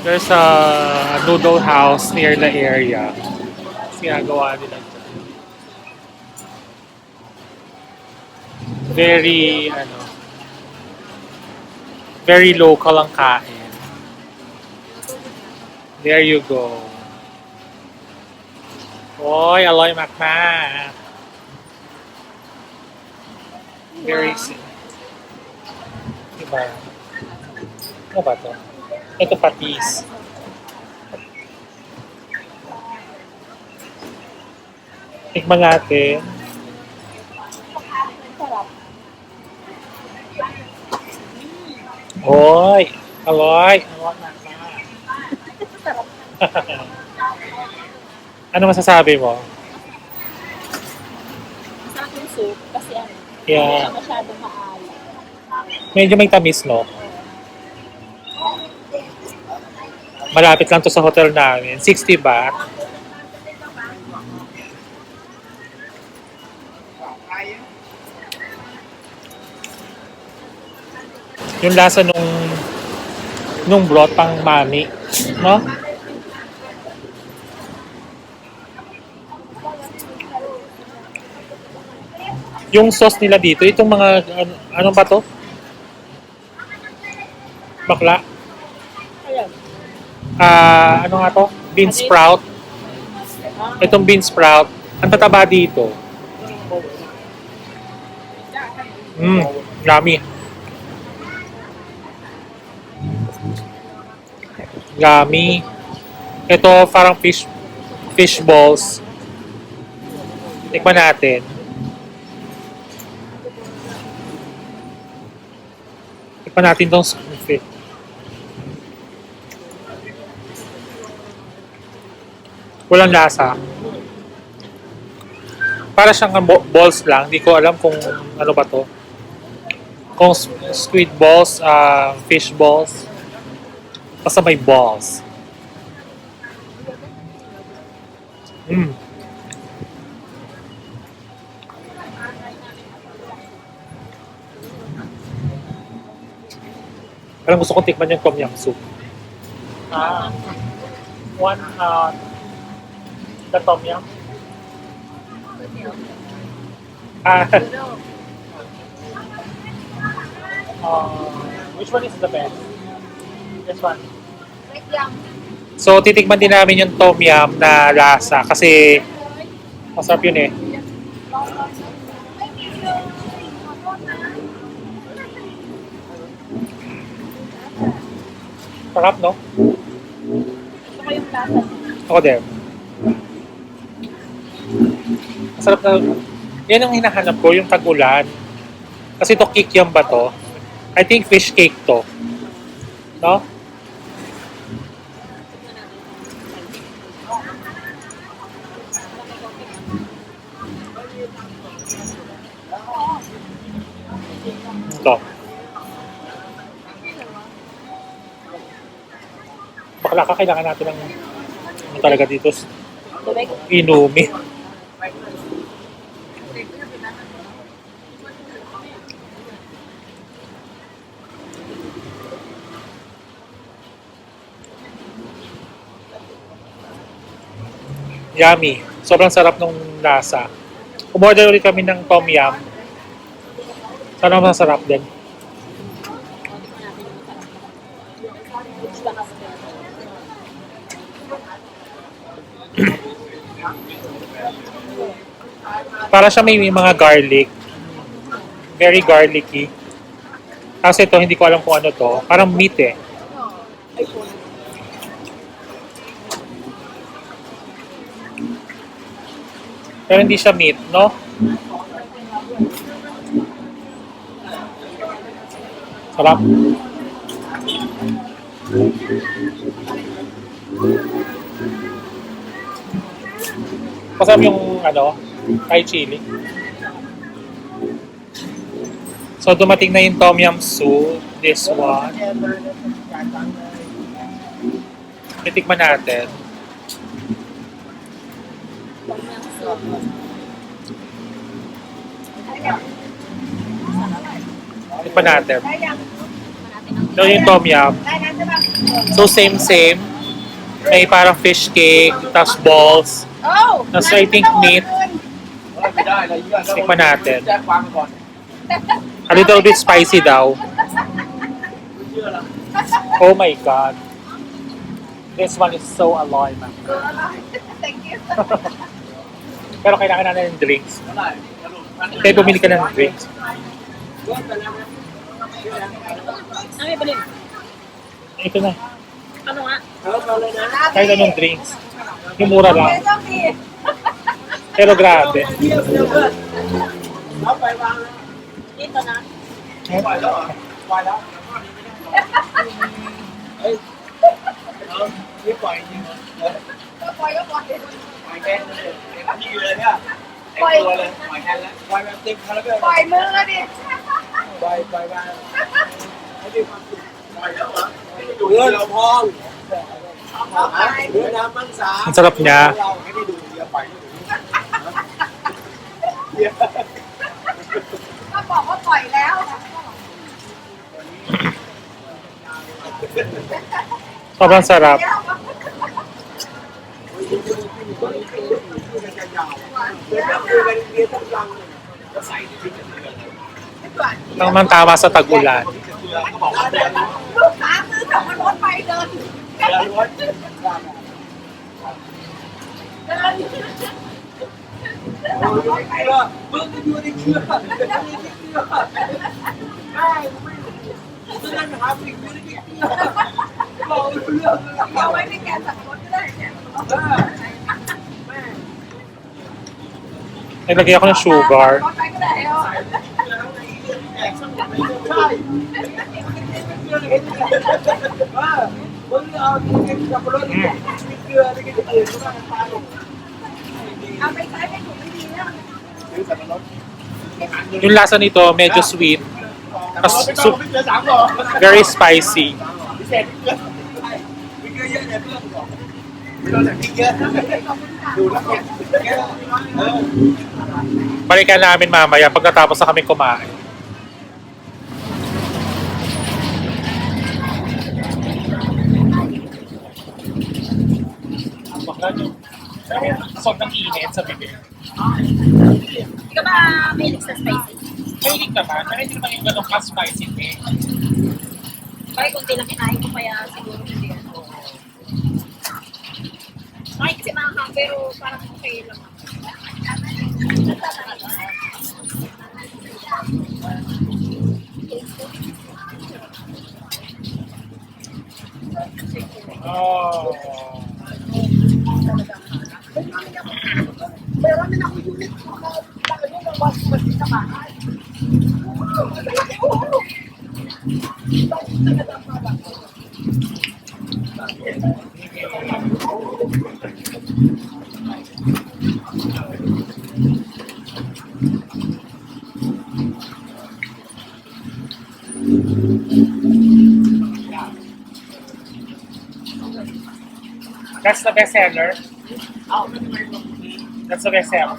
There's a noodle house near the area. Ginagawa nila dyan. Very, very local ang kain. There you go. Oy, Aloy Makmak. Very diba? Ano ba to? Ito patis. Tikman natin. Oy, Aloy. Aloy Makmak. Ano masasabi mo? Masarap yung soup kasi hindi Yeah. siya masyadong maalat. Medyo may tamis, no? Malapit lang to sa hotel namin. 60 baht. Yung lasa nung broth pang mami, no? Yung sauce nila dito, itong mga ano ba to? Bakla? Ayan. Ano nga to? Bean sprout. Itong bean sprout, ang tataba dito. Yummy. Yummy. Ito parang fish balls. Tikman natin. Tikman natin tong fish. Walang lasa. Para siyang balls lang. Hindi ko alam kung ano ba to. Kung squid balls, fish balls. Basta may balls. Parang gusto kong tikman yung tom yum soup. One, the tom yum. Which one is the best? This one. So, titikman din namin yung tom yum na lasa kasi masarap yun eh. Sarap, no? Gusto ko yung lasa. Ako din. Masarap na. Yan ang hinahanap ko, yung tag-ulan. Kasi ito kikiam ba to? I think fish cake to. No? Ito. Bakla ka, kailangan natin ng ano talaga dito. Inumi. Yummy. Sobrang sarap ng lasa. Umorder ulit kami ng tom yum. Sana masarap din. Para siya may mga garlic. Very garlicky. Kasi ito, hindi ko alam kung ano to. Parang meat eh. Pero hindi siya meat, no? Sarap. Masarap yung ano, Thai chili. So dumating na yung tom yum soup. This one. Titikman natin. Tikman natin. So yung tom yum. So same. May parang fish cake, tapos balls. Oh! Tapos I think meat. Tikman natin. A little bit spicy daw. Oh my God. This one is so alloy, man. Thank you. Pero kailangan natin ng drinks. Kaya bumili ka na ng drinks. Ano yung bilhin? Ito na. Ano nga? Kahit anong drinks. Yung mura lang. Pero grabe. Dito na.ปล่อยมือดิ เนื้อเราพองเนื้อน้ำมันสา Ang sarap niya. เราไม่ได้ดูเดียวไป ก็บอกว่าปล่อยแล้ว Sobrang sarap. Tamang tama sa tag-ulan. ลูกค้าซื้อจากมันรถไปเดินเดิน มึงจะอยู่ในเครือมึงจะอยู่ในเครือซึ่งนั่นหาสิ่งอยู่ในเครือเราเรื่อง เอาไว้ในแกนสับรถก็ได้เนี่ย Nilagay ako ng sugar. รถไปก็ได้เอา ใช่มึงเอาสับปะรดมีเกลืออะไรกันอื่นก็ได้ตายลง เอาไปใช้ไม่ถูกไม่ดีแล้ว ซื้อสับปะรด Yung lasa nito, medyo sweet. สับปะรดไม่ต้องไม่เจอ3หรอ Very spicy. พิเศษเกลือมีเกลือเยอะเนี่ยเพื่อนบอกไม่ต้องแต่พริกเยอะดูแล้วเนี่ย Balikan namin mamaya pagkatapos na kami kumain. Sobrang init sa bibig. Hindi ka ba mahilig sa spicy? Mahilig naman, pero hindi naman yung ganun ka-spicy eh. Bakit kung lang kinain ko kaya siguro hindi ako. Ay, kasi makakang pero parang okay lang. Oh. Meron din ako unit ko na tayo ng basmati sa bahay. That's the best seller. Oh, That's the best seller.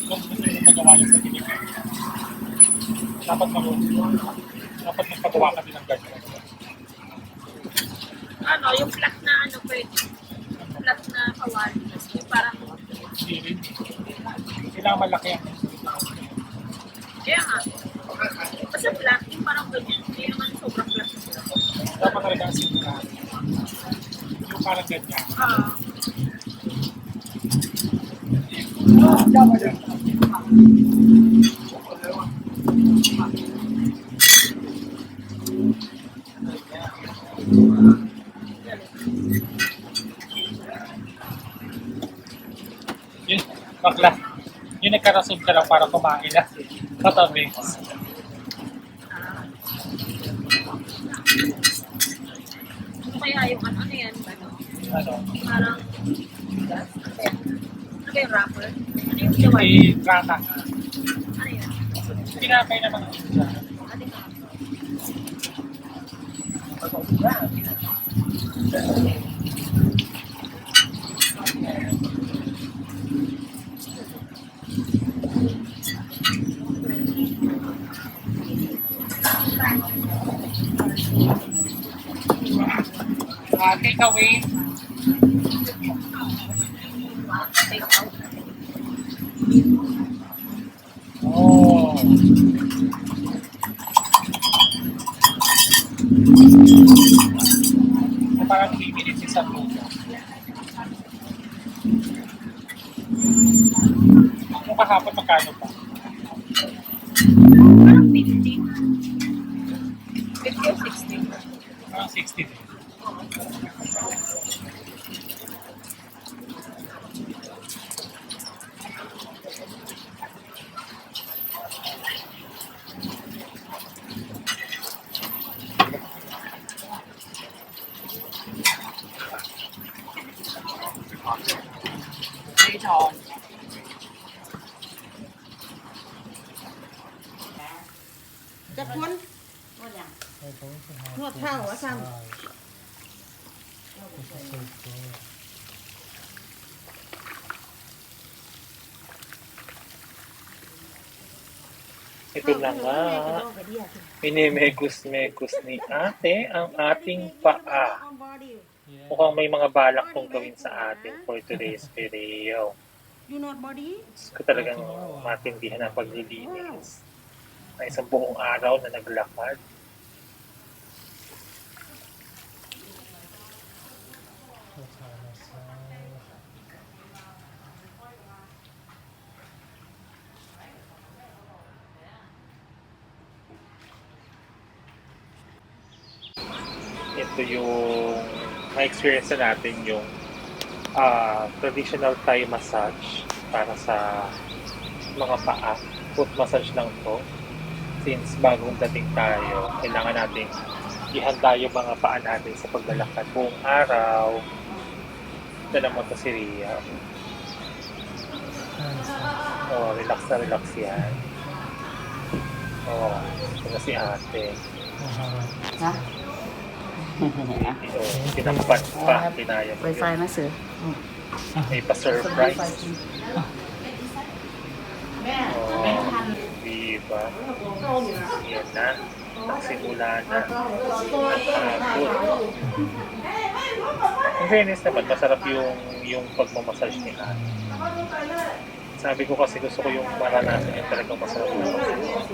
Kung gusto nyo magawa nyo sa Pilipinas, dapat magpagawa kami ng ganyan. ano, yung flat na ano pwede. Flat na kawali. Yung parang, Hindi rin. Kailangan malaki ang kaya nga. Basta flat, yung parang ganyan. Hindi naman sobrang flat. dapat talaga ang simula. Yung parang ganyan. Ah. Yun, bakla. Yung nagkarason ka lang para kumain na. Katabi. Ano kaya yung ano yan? Ano? Ano? Parang, ano ba yung wrapper? Ano yung jawad? May trata. Ano yan? Pinapay naman ang isa. Ano yung Take away. Oh. Parang 3 minutes isa po. Kung kahapon, magkano pa? Parang 50. 50 o 60. Parang 60 din.จะพ้นนวดเท้าว่าซ้ำ Ito na nga. Inimegus-megus ni ate ang ating paa. Mukhang may mga balak pong gawin sa atin for today's video. You not body? Gusto ko talagang matindihan ang paglilinis. Na isang buong araw na naglakad. Ito yung ma-experience na natin yung traditional Thai massage para sa mga paa. Foot massage lang to. Since bagong dating tayo, kailangan natin ihanda yung mga paa natin sa paglalakad buong araw. Dala mo to si Ria. Oh, relax na relax yan. Oh, ito na si ate. Ha? Oh, tinampan pa, kinaya mo Wi-Fi yun. na sir. May pa-surprise. Oh, diba? Yan na. Nagsimula na. Nagpagod. In fairness naman, masarap yung pagmamassage ni Ate. Sabi ko kasi gusto ko yung maranasan yung talagang masarap na massage.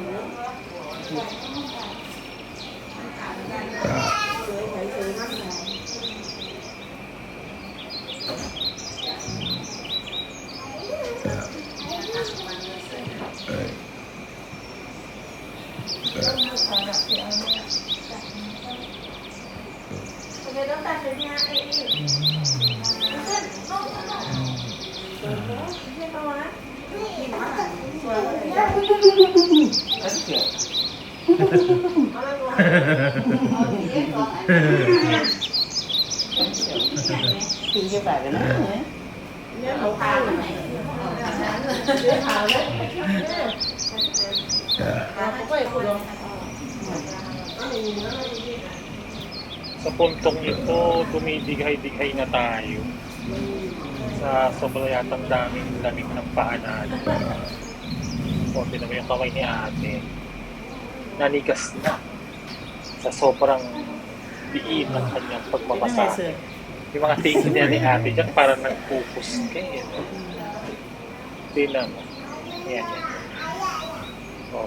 Thì như vậy nó Sa puntong ito, dumidighay-dighay na tayo. Sa sobrang yatang daming lamig ng paa natin. O, tinan mo yung kamay ni ate. Nanigas na. Sa sobrang diin ng kanyang pagmamasake. Yung mga tingin niya ni ate dyan, parang nagpupus ka eh. No? Tinan mo. Yan, yan. O,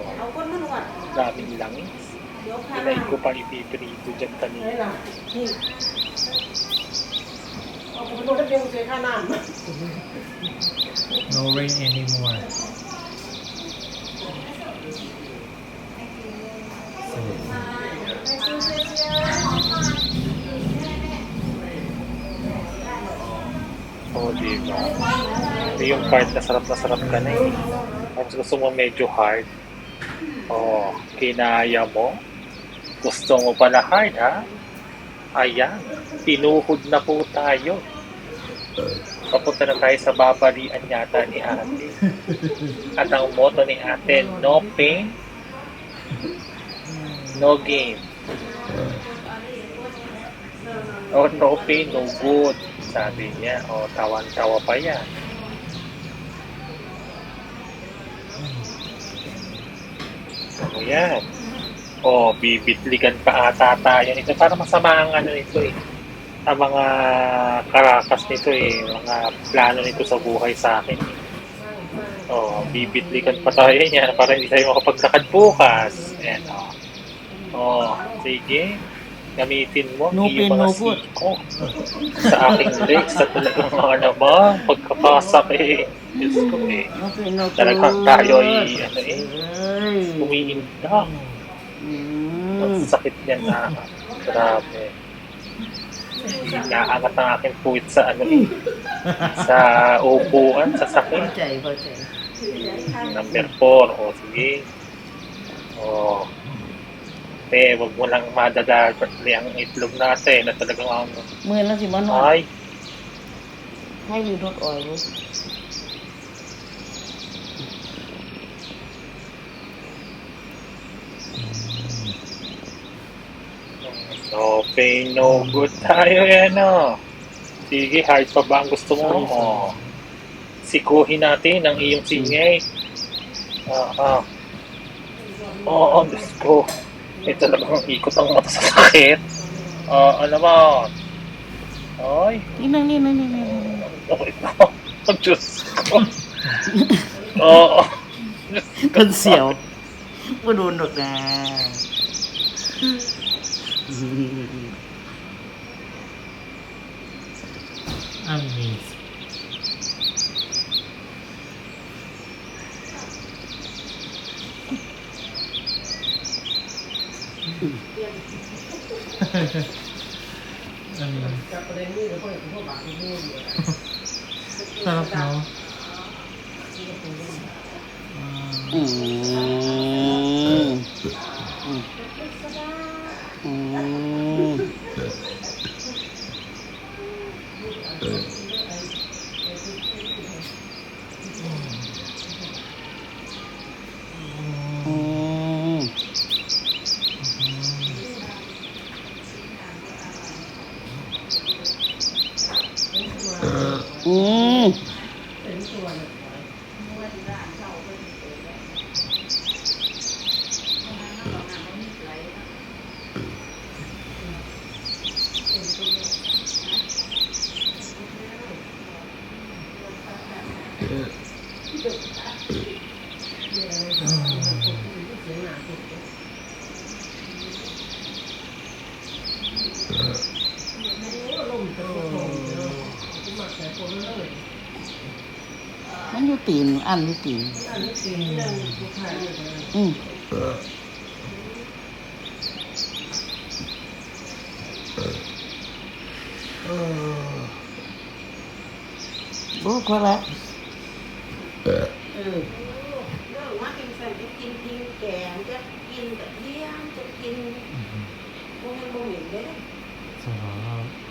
daming langis. Pinay ko pang ipiprito dyan kanina. No rain anymore. Oo, diba? Ito yung part na sarap ka na eh. Kung gusto mo medyo hard, kinaya mo. Gusto mo pala hard, ha? Ayan, tinuhod na po tayo. Papunta na tayo sa babalian yata ni ate. At ang motto ni ate, no pain, no gain. Oh, no pain, no good. Sabi niya, oh, tawan-tawa pa yan. Ano yan? Oh, bibitligan pa ata tayo nito. Para masama ang ano nito eh. Ang mga karakas nito eh. Mga plano nito sa buhay sa akin. Oh, bibitligan pa tayo niya para hindi tayo makapaglakad bukas. Ayan, oh. Oh, sige. Gamitin mo No yung pain, mga no good. siko sa aking legs na talagang ano ba, pagkapasak eh. Diyos ko eh. Okay, no Talagang tayo ay ano eh, Ay. umiinda. Ang sakit niyan na. Grabe. Naangat ang aking puwit sa ano eh. Sa upuan, sa sakit. Bochay, bochay. Number 4. O, sige. O. Wag mo lang madadali ang itlog natin na talagang ang... Mưa nó chỉ bắn nổi. Ay, Hay you not oil. no pain, no good tayo yan o. Sige, hard pa ba ang gusto mo? O. Sikuhin natin ang iyong singay. Oo, Diyos ko. Ito talagang ikot ang mata sa sakit. Ano ba? Ay, Ninang, ninang, ninang, ninang. okay na. Oh, Diyos ko. Oo. Con xỉu. Bununok na. Amazing. Sarap no? Nó như tiền, ăn như tiền. Bố có lẽ. ว่ากินใส่จะกินแกงจะกินแต่เลี้ยงจะกินพวกมันบ่เหม็นเด้ Sarap.